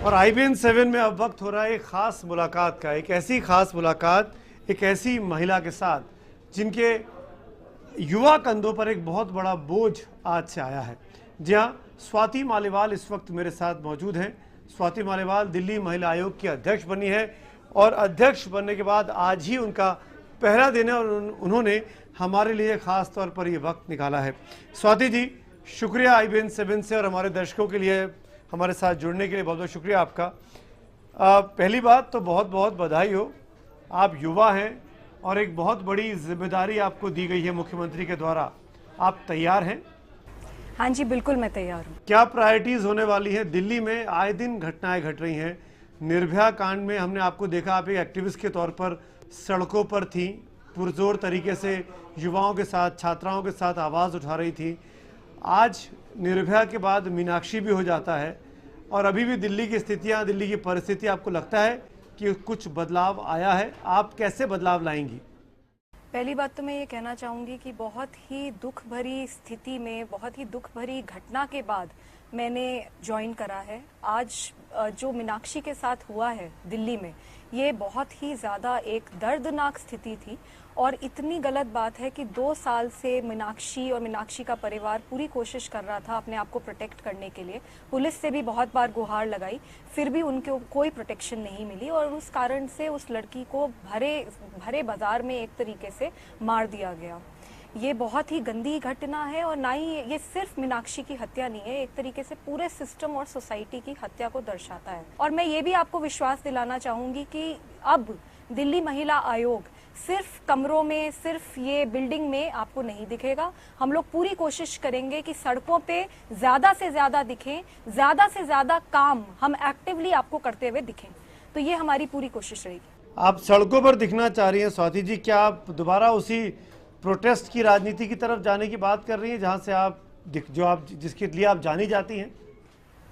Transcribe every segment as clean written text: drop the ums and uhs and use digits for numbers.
और IBN 7 में अब वक्त हो रहा है एक ख़ास मुलाकात का, एक ऐसी ख़ास मुलाकात एक ऐसी महिला के साथ जिनके युवा कंधों पर एक बहुत बड़ा बोझ आज से आया है। जी हाँ, स्वाति मालीवाल इस वक्त मेरे साथ मौजूद हैं। स्वाति मालीवाल दिल्ली महिला आयोग की अध्यक्ष बनी है और अध्यक्ष बनने के बाद आज ही उनका पहला दिन है और उन्होंने हमारे लिए ख़ास तौर पर ये वक्त निकाला है। स्वाति जी, शुक्रिया IBN 7 से और हमारे दर्शकों के लिए हमारे साथ जुड़ने के लिए बहुत बहुत शुक्रिया आपका। पहली बात तो बहुत बहुत बधाई हो, आप युवा हैं और एक बहुत बड़ी जिम्मेदारी आपको दी गई है मुख्यमंत्री के द्वारा। आप तैयार हैं? हाँ जी, बिल्कुल मैं तैयार हूँ। क्या प्रायोरिटीज होने वाली है? दिल्ली में आए दिन घटनाएं घट रही हैं। निर्भया कांड में हमने आपको देखा, आप एक एक्टिविस्ट के तौर पर सड़कों पर थी, पुरजोर तरीके से युवाओं के साथ, छात्राओं के साथ आवाज़ उठा रही थी। आज निर्भया के बाद मीनाक्षी भी हो जाता है और अभी भी दिल्ली की स्थितियां, दिल्ली की परिस्थिति, आपको लगता है कि कुछ बदलाव आया है? आप कैसे बदलाव लाएंगी? पहली बात तो मैं ये कहना चाहूँगी कि बहुत ही दुख भरी स्थिति में, बहुत ही दुख भरी घटना के बाद मैंने ज्वाइन करा है। आज जो मीनाक्षी के साथ हुआ है दिल्ली में, ये बहुत ही ज़्यादा एक दर्दनाक स्थिति थी और इतनी गलत बात है कि 2 साल से मीनाक्षी और मीनाक्षी का परिवार पूरी कोशिश कर रहा था अपने आप को प्रोटेक्ट करने के लिए। पुलिस से भी बहुत बार गुहार लगाई, फिर भी उनको कोई प्रोटेक्शन नहीं मिली और उस कारण से उस लड़की को भरे बाजार में एक तरीके से मार दिया गया। ये बहुत ही गंदी घटना है और ना ही ये सिर्फ मीनाक्षी की हत्या नहीं है, एक तरीके से पूरे सिस्टम और सोसाइटी की हत्या को दर्शाता है। और मैं ये भी आपको विश्वास दिलाना चाहूँगी कि अब दिल्ली महिला आयोग सिर्फ कमरों में, सिर्फ ये बिल्डिंग में आपको नहीं दिखेगा। हम लोग पूरी कोशिश करेंगे कि सड़कों पे ज़्यादा से ज़्यादा दिखें, ज़्यादा से ज़्यादा काम हम एक्टिवली आपको करते हुए दिखें। तो ये हमारी पूरी कोशिश रहेगी। आप सड़कों पर दिखना चाह रही हैं स्वाति जी, क्या आप दोबारा उसी प्रोटेस्ट की राजनीति की तरफ जाने की बात कर रही हैं जहां से आप जिसके लिए आप जानी जाती हैं?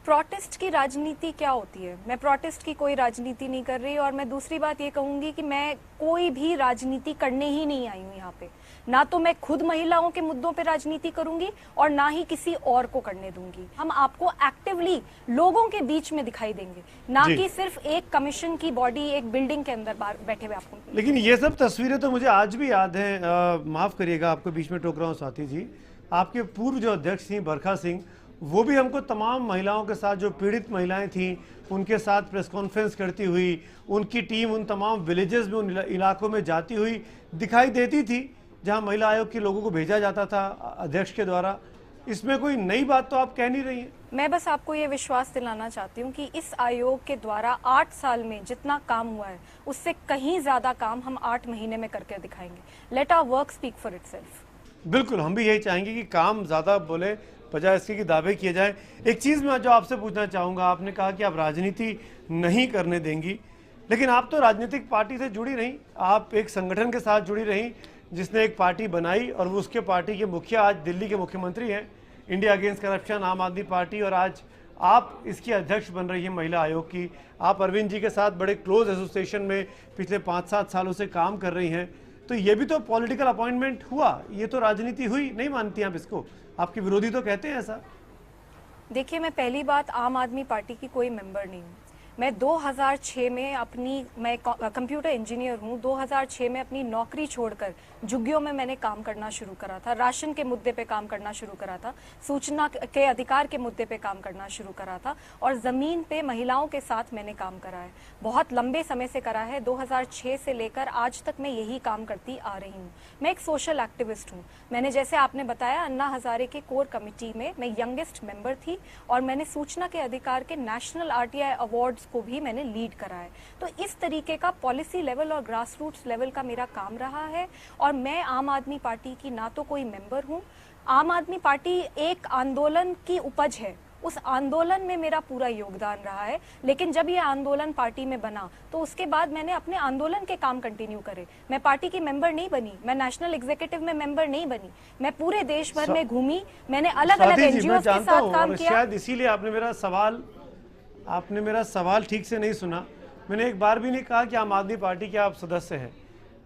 प्रोटेस्ट की राजनीति क्या होती है? मैं प्रोटेस्ट की कोई राजनीति नहीं कर रही और मैं दूसरी बात ये कहूंगी कि मैं कोई भी राजनीति करने ही नहीं आई हूँ यहाँ पे। ना तो मैं खुद महिलाओं के मुद्दों पे राजनीति करूंगी और ना ही किसी और को करने दूंगी। हम आपको एक्टिवली लोगों के बीच में दिखाई देंगे, ना कि सिर्फ एक कमीशन की बॉडी एक बिल्डिंग के अंदर बैठे हुए आपको। लेकिन ये सब तस्वीरें तो मुझे आज भी याद हैं। माफ करिएगा, आपको बीच में टोक रहा हूँ स्वाति जी। आपके पूर्व जो अध्यक्ष थी बरखा सिंह, वो भी हमको तमाम महिलाओं के साथ, जो पीड़ित महिलाएं थीं, उनके साथ प्रेस कॉन्फ्रेंस करती हुई, उनकी टीम उन तमाम विलेजेस में, उन इलाकों में जाती हुई दिखाई देती थी जहां महिला आयोग के लोगों को भेजा जाता था अध्यक्ष के द्वारा। इसमें कोई नई बात तो आप कह नहीं रही हैं। मैं बस आपको ये विश्वास दिलाना चाहती हूँ कि इस आयोग के द्वारा 8 साल में जितना काम हुआ है उससे कहीं ज्यादा काम हम 8 महीने में करके दिखाएंगे। Let our work speak for itself. बिल्कुल, हम भी यही चाहेंगे कि काम ज्यादा बोले बजाय इसके कि दावे किए जाए। एक चीज़ मैं जो आपसे पूछना चाहूँगा, आपने कहा कि आप राजनीति नहीं करने देंगी, लेकिन आप तो राजनीतिक पार्टी से जुड़ी रहीं, आप एक संगठन के साथ जुड़ी रहीं जिसने एक पार्टी बनाई और वो उसके पार्टी के मुखिया आज दिल्ली के मुख्यमंत्री हैं, इंडिया अगेंस्ट करप्शन आम आदमी पार्टी, और आज आप इसकी अध्यक्ष बन रही हैं महिला आयोग की। आप अरविंद जी के साथ बड़े क्लोज एसोसिएशन में पिछले 5-7 सालों से काम कर रही हैं, तो ये भी तो पॉलिटिकल अपॉइंटमेंट हुआ, ये तो राजनीति हुई। नहीं मानती आप इसको? आपके विरोधी तो कहते हैं ऐसा। देखिए, मैं पहली बात आम आदमी पार्टी की कोई मेंबर नहीं हूँ। मैं 2006 में मैं कंप्यूटर इंजीनियर हूँ। 2006 में अपनी नौकरी छोड़कर झुग्गियों में मैंने काम करना शुरू करा था, राशन के मुद्दे पे काम करना शुरू करा था, सूचना के अधिकार के मुद्दे पे काम करना शुरू करा था और ज़मीन पे महिलाओं के साथ मैंने काम करा है। बहुत लंबे समय से करा है, 2006 से लेकर आज तक मैं यही काम करती आ रही हूँ। मैं एक सोशल एक्टिविस्ट हूँ। मैंने, जैसे आपने बताया, अन्ना हजारे के कोर कमेटी में मैं यंगेस्ट मेंबर थी और मैंने सूचना के अधिकार के नेशनल RTI अवार्ड को भी मैंने लीड करा है। तो इस तरीके का पॉलिसी लेवल और ग्रास रूट्स लेवल का मेरा काम रहा है और मैं आम आदमी पार्टी की ना तो कोई मेंबर हूँ। आम आदमी पार्टी एक आंदोलन की उपज है, उस आंदोलन में मेरा पूरा योगदान रहा है। लेकिन जब ये आंदोलन पार्टी में बना तो उसके बाद मैंने अपने आंदोलन के काम कंटिन्यू करे। मैं पार्टी की मेंबर नहीं बनी, मैं नेशनल एग्जीक्यूटिव में मेंबर नहीं बनी, मैं पूरे देश भर में घूमी, मैंने अलग अलग NGOs के साथ काम किया। शायद इसीलिए आपने मेरा सवाल ठीक से नहीं सुना। मैंने एक बार भी नहीं कहा कि आम आदमी पार्टी के आप सदस्य हैं।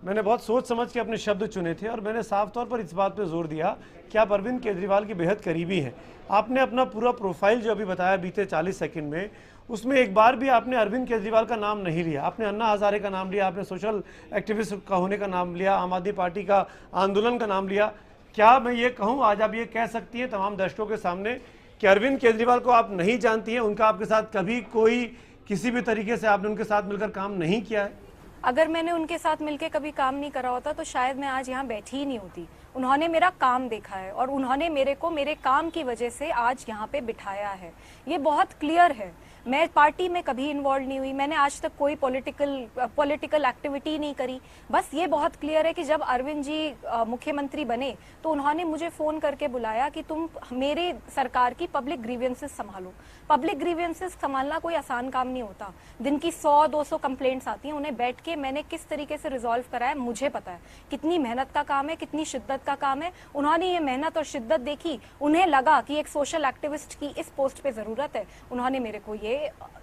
मैंने बहुत सोच समझ के अपने शब्द चुने थे और मैंने साफ तौर पर इस बात पे जोर दिया कि आप अरविंद केजरीवाल के बेहद करीबी हैं। आपने अपना पूरा प्रोफाइल जो अभी बताया बीते 40 सेकंड में, उसमें एक बार भी आपने अरविंद केजरीवाल का नाम नहीं लिया। आपने अन्ना हजारे का नाम लिया, आपने सोशल एक्टिविस्ट का होने का नाम लिया, आम आदमी पार्टी का आंदोलन का नाम लिया। क्या मैं ये कहूँ, आज आप ये कह सकती हैं तमाम दर्शकों के सामने कि अरविंद केजरीवाल को आप नहीं जानती हैं, उनका आपके साथ कभी कोई किसी भी तरीके से आपने उनके साथ मिलकर काम नहीं किया है? अगर मैंने उनके साथ मिलकर कभी काम नहीं करा होता तो शायद मैं आज यहाँ बैठी ही नहीं होती। उन्होंने मेरा काम देखा है और उन्होंने मेरे को मेरे काम की वजह से आज यहाँ पे बिठाया है। ये बहुत क्लियर है। मैं पार्टी में कभी इन्वॉल्व नहीं हुई, मैंने आज तक कोई पॉलिटिकल एक्टिविटी नहीं करी। बस ये बहुत क्लियर है कि जब अरविंद जी मुख्यमंत्री बने तो उन्होंने मुझे फ़ोन करके बुलाया कि तुम मेरे सरकार की पब्लिक ग्रीवेंसेस संभालो। पब्लिक ग्रीवेंसेस संभालना कोई आसान काम नहीं होता। दिन की 100-200 कंप्लेंट्स आती हैं, उन्हें बैठ के मैंने किस तरीके से रिजॉल्व करा है मुझे पता है। कितनी मेहनत का काम है, कितनी शिद्दत का काम है। उन्होंने ये मेहनत और शिद्दत देखी, उन्हें लगा कि एक सोशल एक्टिविस्ट की इस पोस्ट पे ज़रूरत है, उन्होंने मेरे को ये,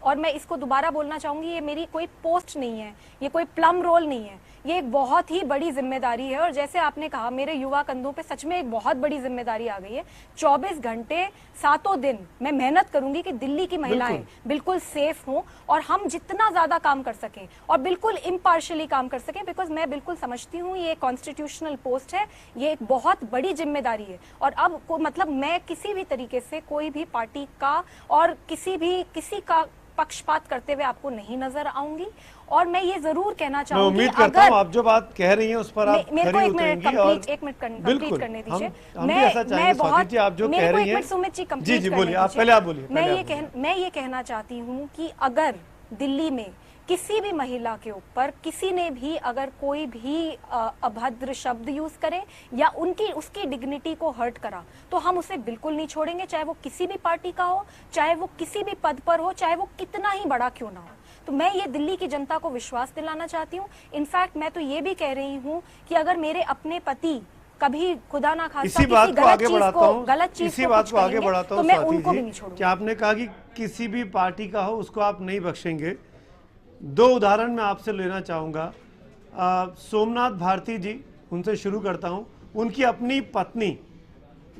और मैं इसको दोबारा बोलना चाहूंगी, ये मेरी कोई पोस्ट नहीं है, ये कोई प्लम रोल नहीं है, ये एक बहुत ही बड़ी जिम्मेदारी है। और जैसे आपने कहा, मेरे युवा कंधों पे सच में एक बहुत बड़ी जिम्मेदारी आ गई है। 24 घंटे 7 दिन मैं मेहनत करूंगी कि दिल्ली की महिलाएं बिल्कुल सेफ हों और हम जितना ज्यादा काम कर सकें और बिल्कुल इम्पार्शियली काम कर सकें, बिकॉज मैं बिल्कुल समझती हूँ ये कॉन्स्टिट्यूशनल पोस्ट है, ये एक बहुत बड़ी जिम्मेदारी है। और अब मतलब मैं किसी भी तरीके से कोई भी पार्टी का और किसी का पक्षपात करते हुए आपको नहीं नजर आऊंगी। और मैं ये जरूर कहना चाहूंगी, उम्मीद करता हूं आप जो बात कह रही हैं उस पर आप मेरे को खरी एक मिनट उतरेंगी और कंप्लीट करने दीजिए। हम भी ऐसा चाहेंगे स्वाति जी, आप जो कह रही हैं। सुमित जी जी जी बोलिए, आप पहले आप बोलिए। मैं ये कहना चाहती हूँ कि अगर दिल्ली में किसी भी महिला के ऊपर किसी ने भी अगर कोई भी अभद्र शब्द यूज करे या उसकी डिग्निटी को हर्ट करा तो हम उसे बिल्कुल नहीं छोड़ेंगे, चाहे वो किसी भी पार्टी का हो, चाहे वो किसी भी पद पर हो, चाहे वो कितना ही बड़ा क्यों ना हो। तो मैं ये दिल्ली की जनता को विश्वास दिलाना चाहती हूँ। इनफैक्ट मैं तो ये भी कह रही हूँ कि अगर मेरे अपने पति कभी खुदा ना खास्ता इसी बात को आगे बढ़ाता हूँ, इसी बात को आगे बढ़ाता हूँ, तो मैं उनको भी नहीं छोड़ूंगी। कि आपने कहा कि किसी भी पार्टी का हो उसको आप नहीं बख्शेंगे। 2 उदाहरण मैं आपसे लेना चाहूँगा। सोमनाथ भारती जी, उनसे शुरू करता हूँ। उनकी अपनी पत्नी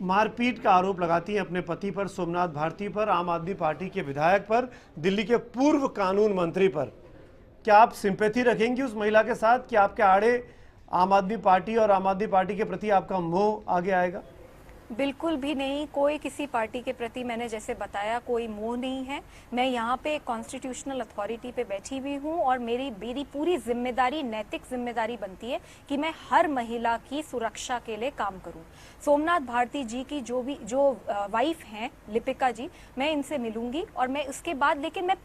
मारपीट का आरोप लगाती हैं अपने पति पर, सोमनाथ भारती पर, आम आदमी पार्टी के विधायक पर, दिल्ली के पूर्व कानून मंत्री पर। क्या आप सिंपैथी रखेंगी उस महिला के साथ कि आपके आड़े आम आदमी पार्टी और आम आदमी पार्टी के प्रति आपका मोह आगे आएगा? बिल्कुल भी नहीं। कोई किसी पार्टी के प्रति, मैंने जैसे बताया, कोई मोह नहीं है। मैं यहाँ पे कॉन्स्टिट्यूशनल अथॉरिटी पे बैठी हुई हूँ और मेरी पूरी जिम्मेदारी, नैतिक जिम्मेदारी बनती है कि मैं हर महिला की सुरक्षा के लिए काम करूँ। सोमनाथ भारती जी की जो वाइफ हैं लिपिका जी, मैं इनसे मिलूंगी और मैं उसके बाद, लेकिन मैं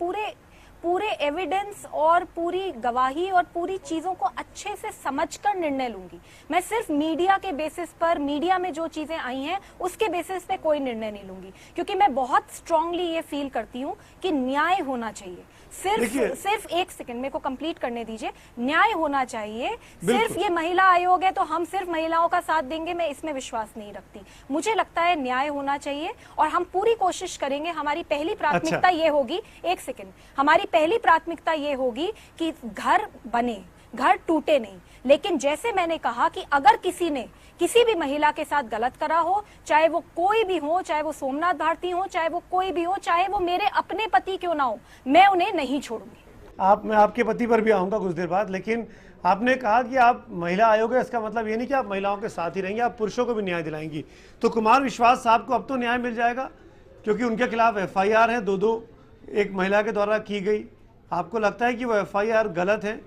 पूरे एविडेंस और पूरी गवाही और पूरी चीजों को अच्छे से समझकर निर्णय लूंगी। मैं सिर्फ मीडिया के बेसिस पर, मीडिया में जो चीजें आई हैं उसके बेसिस पे कोई निर्णय नहीं लूंगी, क्योंकि मैं बहुत स्ट्रांगली ये फील करती हूँ कि न्याय होना चाहिए। सिर्फ एक सेकंड मेरे को कंप्लीट करने दीजिए। न्याय होना चाहिए। सिर्फ ये महिला आयोग है तो हम सिर्फ महिलाओं का साथ देंगे, मैं इसमें विश्वास नहीं रखती। मुझे लगता है न्याय होना चाहिए और हम पूरी कोशिश करेंगे। हमारी पहली प्राथमिकता ये होगी, एक सेकंड, हमारी पहली प्राथमिकता ये होगी कि घर बने, घर टूटे नहीं। लेकिन जैसे मैंने कहा कि अगर किसी ने किसी भी महिला के साथ गलत करा हो, चाहे वो कोई भी हो, चाहे वो सोमनाथ भारती हो, चाहे वो कोई भी हो, चाहे वो मेरे अपने पति क्यों ना हो, मैं उन्हें नहीं छोड़ूंगी। मैं आपके पति पर भी आऊंगा कुछ देर बाद, लेकिन आपने कहा कि आप महिला आयोग है, इसका मतलब ये नहीं कि आप महिलाओं के साथ ही रहेंगे, आप पुरुषों को भी न्याय दिलाएंगी। तो कुमार विश्वास साहब को अब तो न्याय मिल जाएगा, क्योंकि उनके खिलाफ FIR है, 2 एक महिला के द्वारा की गई। आपको लगता है कि वो FIR गलत है?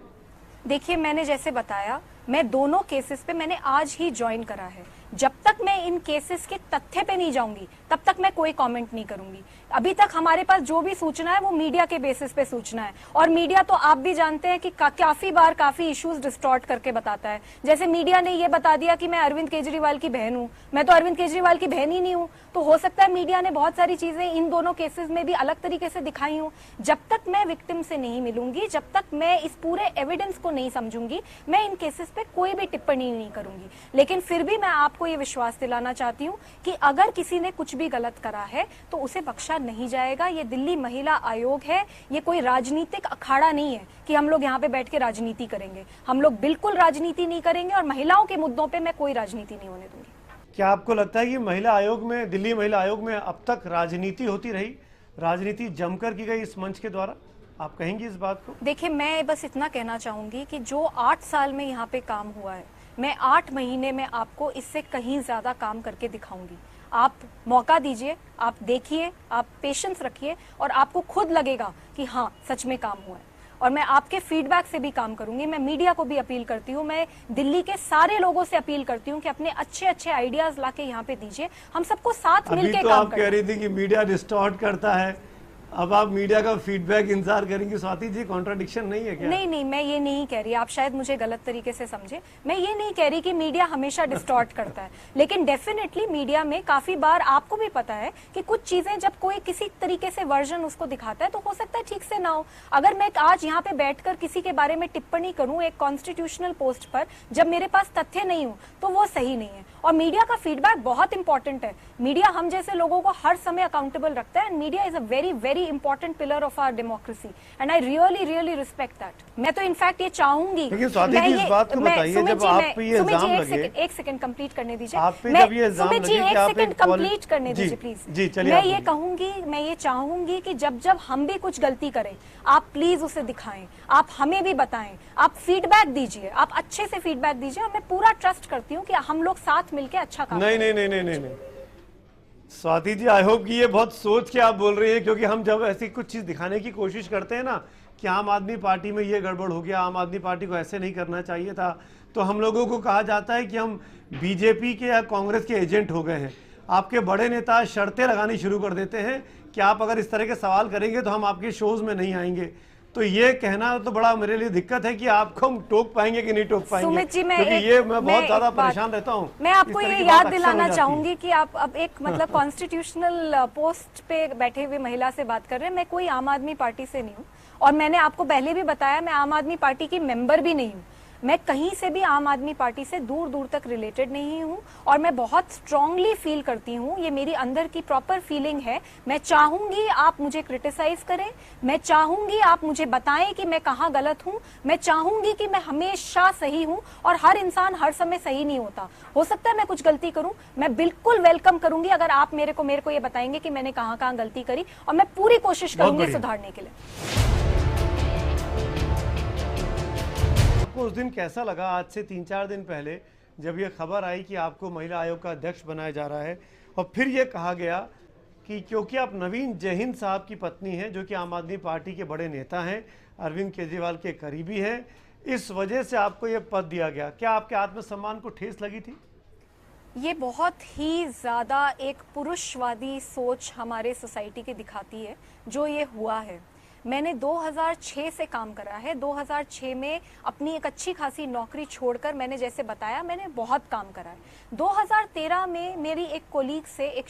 देखिए, मैंने जैसे बताया, मैं दोनों केसेस पे मैंने आज ही ज्वाइन करा है। जब तक मैं इन केसेस के तथ्य पे नहीं जाऊंगी तब तक मैं कोई कमेंट नहीं करूंगी। अभी तक हमारे पास जो भी सूचना है वो मीडिया के बेसिस पे सूचना है, और मीडिया तो आप भी जानते हैं कि काफी बार काफी इश्यूज डिस्टॉर्ट करके बताता है। जैसे मीडिया ने ये बता दिया कि मैं अरविंद केजरीवाल की बहन हूँ, मैं तो अरविंद केजरीवाल की बहन ही नहीं हूँ। तो हो सकता है मीडिया ने बहुत सारी चीजें इन दोनों केसेस में भी अलग तरीके से दिखाई हूँ। जब तक मैं विक्टिम से नहीं मिलूंगी, जब तक मैं इस पूरे एविडेंस को नहीं समझूंगी, मैं इन केसेस पे कोई भी टिप्पणी नहीं करूंगी। लेकिन फिर भी मैं आपको आपको ये विश्वास दिलाना चाहती हूँ कि अगर किसी ने कुछ भी गलत करा है तो उसे बख्शा नहीं जाएगा। ये दिल्ली महिला आयोग है, ये कोई राजनीतिक अखाड़ा नहीं है कि हम लोग यहाँ पे बैठ के राजनीति करेंगे। हम लोग बिल्कुल राजनीति नहीं करेंगे और महिलाओं के मुद्दों पे मैं कोई राजनीति नहीं होने दूंगी। क्या आपको लगता है कि महिला आयोग में, दिल्ली महिला आयोग में अब तक राजनीति होती रही, राजनीति जमकर की गई इस मंच के द्वारा? आप कहेंगी इस बात को? देखिए, मैं बस इतना कहना चाहूंगी कि जो 8 साल में यहाँ पे काम हुआ है, मैं 8 महीने में आपको इससे कहीं ज्यादा काम करके दिखाऊंगी। आप मौका दीजिए, आप देखिए, आप पेशेंस रखिए और आपको खुद लगेगा कि हाँ सच में काम हुआ है। और मैं आपके फीडबैक से भी काम करूंगी। मैं मीडिया को भी अपील करती हूँ, मैं दिल्ली के सारे लोगों से अपील करती हूँ कि अपने अच्छे अच्छे आइडियाज लाके यहाँ पे दीजिए, हम सबको साथ मिलके तो काम आप कह रही थी कि मीडिया डिस्टॉर्ट करता है, अब आप मीडिया का फीडबैक इंतजार करेंगे। स्वाति जी, कॉन्ट्राडिक्शन नहीं है क्या? नहीं नहीं, मैं ये नहीं कह रही, आप शायद मुझे गलत तरीके से समझे। मैं ये नहीं कह रही कि मीडिया हमेशा डिस्टॉर्ट करता है, लेकिन डेफिनेटली मीडिया में काफी बार आपको भी पता है कि कुछ चीजें जब कोई किसी तरीके से वर्जन उसको दिखाता है तो हो सकता है ठीक से ना हो। अगर मैं आज यहाँ पे बैठकर किसी के बारे में टिप्पणी करूं एक कॉन्स्टिट्यूशनल पोस्ट पर जब मेरे पास तथ्य नहीं हो तो वो सही नहीं है। और मीडिया का फीडबैक बहुत इंपॉर्टेंट है। मीडिया हम जैसे लोगों को हर समय अकाउंटेबल रखता है and media is a very very important pillar of our democracy and I really really respect that. मैं तो इनफैक्ट ये चाहूंगी, लेकिन स्वाति जी इस बात को बताइए, जब आप पे ये इल्जाम लगे, एक सेकंड कंप्लीट करने दीजिए। आप पे जब ये इल्जाम सुमित जी लगे कि एक आप सेकंड कंप्लीट करने दीजिए प्लीज। जी चलिए। मैं ये कहूंगी, मैं ये चाहूंगी कि जब जब हम भी कुछ गलती करें आप प्लीज उसे दिखाएं, आप हमें भी बताएं, आप फीडबैक दीजिए, आप अच्छे से फीडबैक दीजिए और मैं पूरा ट्रस्ट करती हूँ कि हम लोग साथ मिलकर अच्छा काम नहीं नहीं नहीं नहीं नहीं नहीं स्वाति जी, आई होप कि ये बहुत सोच के आप बोल रही है, क्योंकि हम जब ऐसी कुछ चीज दिखाने की कोशिश करते हैं ना कि आम आदमी पार्टी में ये गड़बड़ हो गया, आम आदमी पार्टी को ऐसे नहीं करना चाहिए था, तो हम लोगों को कहा जाता है कि हम बीजेपी के या कांग्रेस के एजेंट हो गए हैं। आपके बड़े नेता शर्तें लगानी शुरू कर देते हैं कि आप अगर इस तरह के सवाल करेंगे तो हम आपके शोज में नहीं आएंगे। तो ये कहना तो बड़ा मेरे लिए दिक्कत है कि आपको हम टोक पाएंगे कि नहीं टोक पाएंगे, सुमित जी, क्योंकि ये मैं बहुत ज्यादा परेशान रहता हूँ। मैं आपको ये याद दिलाना चाहूंगी कि आप अब एक मतलब कॉन्स्टिट्यूशनल पोस्ट पे बैठे हुए महिला से बात कर रहे हैं। मैं कोई आम आदमी पार्टी से नहीं हूँ और मैंने आपको पहले भी बताया मैं आम आदमी पार्टी की मेंबर भी नहीं हूँ। मैं कहीं से भी आम आदमी पार्टी से दूर दूर तक रिलेटेड नहीं हूँ और मैं बहुत स्ट्रांगली फील करती हूँ, ये मेरी अंदर की प्रॉपर फीलिंग है। मैं चाहूंगी आप मुझे क्रिटिसाइज करें, मैं चाहूंगी आप मुझे बताएं कि मैं कहाँ गलत हूँ, मैं चाहूंगी कि मैं हमेशा सही हूँ और हर इंसान हर समय सही नहीं होता। हो सकता है मैं कुछ गलती करूँ, मैं बिल्कुल वेलकम करूंगी अगर आप मेरे को ये बताएंगे कि मैंने कहाँ कहाँ गलती करी और मैं पूरी कोशिश करूंगी सुधारने के लिए। आपको उस दिन कैसा लगा, आज से 3-4 दिन पहले, जब ये खबर आई कि आपको महिला आयोग का अध्यक्ष बनाया जा रहा है और फिर ये कहा गया कि क्योंकि आप नवीन जयहिंद साहब की पत्नी हैं जो कि आम आदमी पार्टी के बड़े नेता हैं, अरविंद केजरीवाल के करीबी हैं, इस वजह से आपको ये पद दिया गया। क्या आपके आत्मसम्मान को ठेस लगी थी? ये बहुत ही ज्यादा एक पुरुषवादी सोच हमारे सोसाइटी की दिखाती है जो ये हुआ है। मैंने 2006 से काम करा है। 2006 में अपनी एक अच्छी खासी नौकरी छोड़कर मैंने जैसे बताया मैंने बहुत काम करा है। 2013 में मेरी एक कोलीग से एक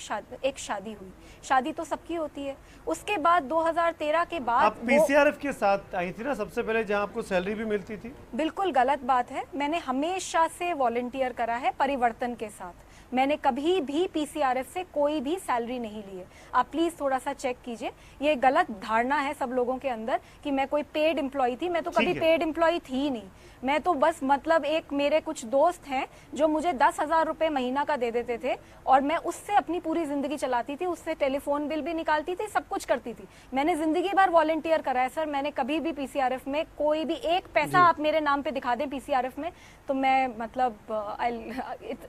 शादी हुई। शादी तो सबकी होती है। उसके बाद 2013 के बाद आप पीसीआरएफ के साथ आई थी ना सबसे पहले, जहां आपको सैलरी भी मिलती थी? बिल्कुल गलत बात है। मैंने हमेशा से वॉलंटियर करा है परिवर्तन के साथ। मैंने कभी भी पीसीआरएफ से कोई भी सैलरी नहीं ली है। आप प्लीज थोड़ा सा चेक कीजिए। ये गलत धारणा है सब लोगों के अंदर कि मैं कोई पेड एम्प्लॉय थी। मैं तो कभी पेड एम्प्लॉय थी ही नहीं। मैं तो बस मतलब एक मेरे कुछ दोस्त हैं जो मुझे 10,000 रुपए महीना का दे देते थे और मैं उससे अपनी पूरी जिंदगी चलाती थी, उससे टेलीफोन बिल भी निकालती थी, सब कुछ करती थी। मैंने जिंदगी भर वॉलंटियर करा है सर। मैंने कभी भी पीसीआरएफ में कोई भी एक पैसा आप मेरे नाम पे दिखा दें पीसीआरएफ में तो मैं मतलब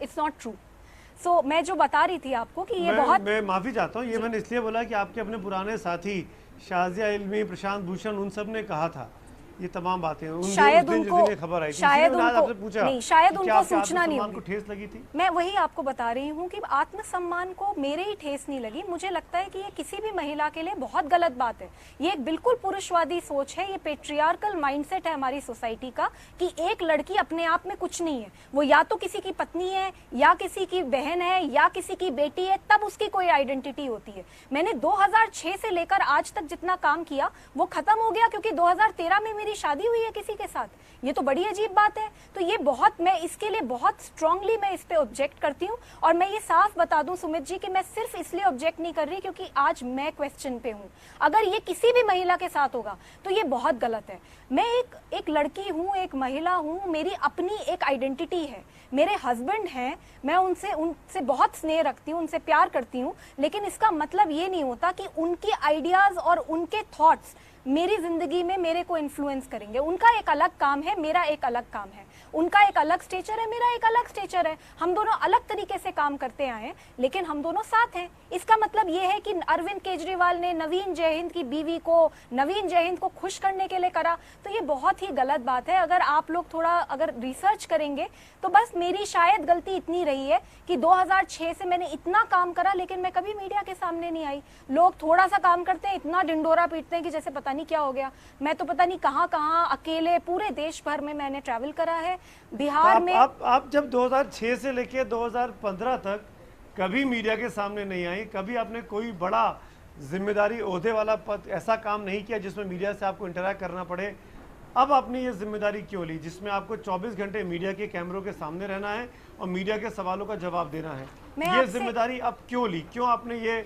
इट्स नॉट ट्रू। सो मैं जो बता रही थी आपको कि ये मैं माफी चाहता हूँ, ये मैंने इसलिए बोला कि आपके अपने पुराने साथी शाजिया इल्मी, प्रशांत भूषण, उन सब ने कहा था ये तमाम बातें। शायद उनको खबर आई थी, शायद उनको पूछा नहीं, शायद उनको सूचना नहीं होगी। ठेस लगी थी? मैं वही आपको बता रही हूँ कि आत्मसम्मान को मेरे ही ठेस नहीं लगी। मुझे लगता है कि ये किसी भी महिला के लिए बहुत गलत बात है। ये एक बिल्कुल पुरुषवादी सोच है। ये पेट्रियार्कल माइंडसेट है हमारी सोसाइटी का कि एक लड़की अपने आप में कुछ नहीं है। वो या तो किसी की पत्नी है या किसी की बहन है या किसी की बेटी है, तब उसकी कोई आइडेंटिटी होती है। मैंने 2006 से लेकर आज तक जितना काम किया वो खत्म हो गया क्योंकि 2013 में मेरी शादी हुई है किसी के साथ, ये तो बड़ी अजीब बात है। तो ये बहुत, मैं इसके लिए बहुत स्ट्रांगली मैं इस पे ऑब्जेक्ट करती हूँ। और मैं ये साफ बता दूं सुमित जी कि मैं सिर्फ इसलिए ऑब्जेक्ट नहीं कर रही क्योंकि आज मैं क्वेश्चन पे हूँ। अगर ये किसी भी महिला के साथ होगा तो ये बहुत गलत है। मैं एक लड़की हूँ, एक महिला हूँ, मेरी अपनी एक आइडेंटिटी है, मेरे हस्बैंड हैं, मैं उनसे बहुत स्नेह रखती हूँ, उनसे प्यार करती हूँ, लेकिन इसका मतलब ये नहीं होता कि उनकी आइडियाज और उनके थॉट्स मेरी जिंदगी में मेरे को इन्फ्लुएंस करेंगे। उनका एक अलग काम है, मेरा एक अलग काम है। उनका एक अलग स्टेचर है, मेरा एक अलग स्टेचर है। हम दोनों अलग तरीके से काम करते आए हैं, लेकिन हम दोनों साथ हैं। इसका मतलब ये है कि अरविंद केजरीवाल ने नवीन जयहिंद की बीवी को, नवीन जयहिंद को खुश करने के लिए करा, तो ये बहुत ही गलत बात है। अगर आप लोग थोड़ा अगर रिसर्च करेंगे तो बस मेरी शायद गलती इतनी रही है कि 2006 से मैंने इतना काम करा, लेकिन मैं कभी मीडिया के सामने नहीं आई। लोग थोड़ा सा काम करते हैं, इतना डिंडोरा पीटते हैं कि जैसे पता नहीं क्या हो गया। मैं तो पता नहीं कहाँ कहाँ अकेले पूरे देश भर में मैंने ट्रैवल करा है। बिहार में आप जब 2006 से लेके 2015 तक कभी मीडिया के सामने नहीं आई, कभी आपने कोई बड़ा जिम्मेदारी ओहदे वाला पद ऐसा काम नहीं किया जिसमें मीडिया से आपको इंटरैक्ट करना पड़े। अब आपने ये जिम्मेदारी क्यों ली जिसमें आपको 24 घंटे मीडिया के कैमरों के सामने रहना है और मीडिया के सवालों का जवाब देना है? ये जिम्मेदारी आप क्यों ली, क्यों आपने ये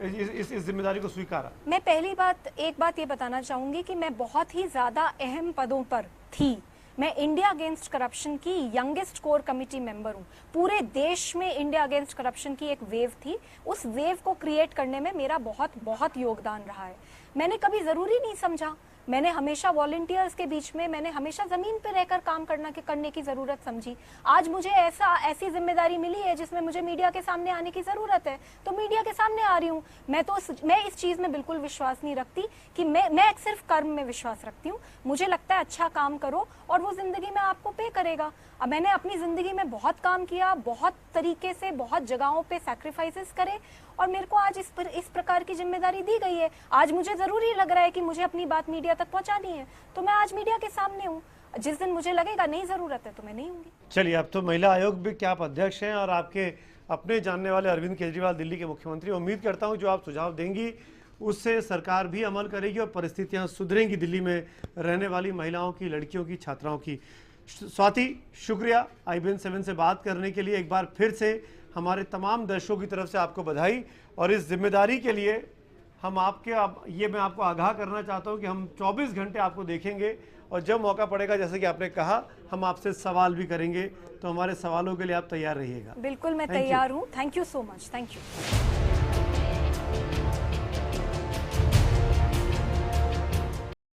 इस जिम्मेदारी को स्वीकारा? मैं पहली बात एक बात ये बताना चाहूंगी कि मैं बहुत ही ज्यादा अहम पदों पर थी। मैं इंडिया अगेंस्ट करप्शन की यंगेस्ट कोर कमेटी मेंबर हूँ। पूरे देश में इंडिया अगेंस्ट करप्शन की एक वेव थी, उस वेव को क्रिएट करने में मेरा बहुत बहुत योगदान रहा है। मैंने कभी जरूरी नहीं समझा, मैंने हमेशा वॉलंटियर्स के बीच में, मैंने हमेशा जमीन पे रहकर काम करने की जरूरत समझी। आज मुझे ऐसी जिम्मेदारी मिली है जिसमें मुझे मीडिया के सामने आने की जरूरत है, तो मीडिया के सामने आ रही हूँ। मैं इस चीज में बिल्कुल विश्वास नहीं रखती कि मैं सिर्फ कर्म में विश्वास रखती हूँ। मुझे लगता है अच्छा काम करो और वो जिंदगी में आपको पे करेगा। अब मैंने अपनी जिंदगी में बहुत काम किया, बहुत तरीके से, बहुत जगहों पे सैक्रिफाइसेस करे, और मेरे को आज इस प्रकार की जिम्मेदारी दी गई है। आज मुझे जरूरी लग रहा है कि मुझे अपनी बात मीडिया तक पहुंचानी है, तो मैं आज मीडिया के सामने हूँ। जिस दिन मुझे लगेगा नहीं जरूरत है तो मैं नहीं हूँगी। चलिए, अब तो महिला आयोग भी क्या आप अध्यक्ष हैं और आपके अपने जानने वाले अरविंद केजरीवाल दिल्ली के मुख्यमंत्री। उम्मीद करता हूँ जो आप सुझाव देंगी उससे सरकार भी अमल करेगी और परिस्थितियाँ सुधरेंगी दिल्ली में रहने वाली महिलाओं की, लड़कियों की, छात्राओं की। स्वाति, शुक्रिया IBN 7 से बात करने के लिए। एक बार फिर से हमारे तमाम दर्शकों की तरफ से आपको बधाई, और इस जिम्मेदारी के लिए मैं आपको आगाह करना चाहता हूं कि हम 24 घंटे आपको देखेंगे, और जब मौका पड़ेगा जैसे कि आपने कहा हम आपसे सवाल भी करेंगे, तो हमारे सवालों के लिए आप तैयार रहिएगा। बिल्कुल मैं तैयार हूँ। Thank you so much. Thank you.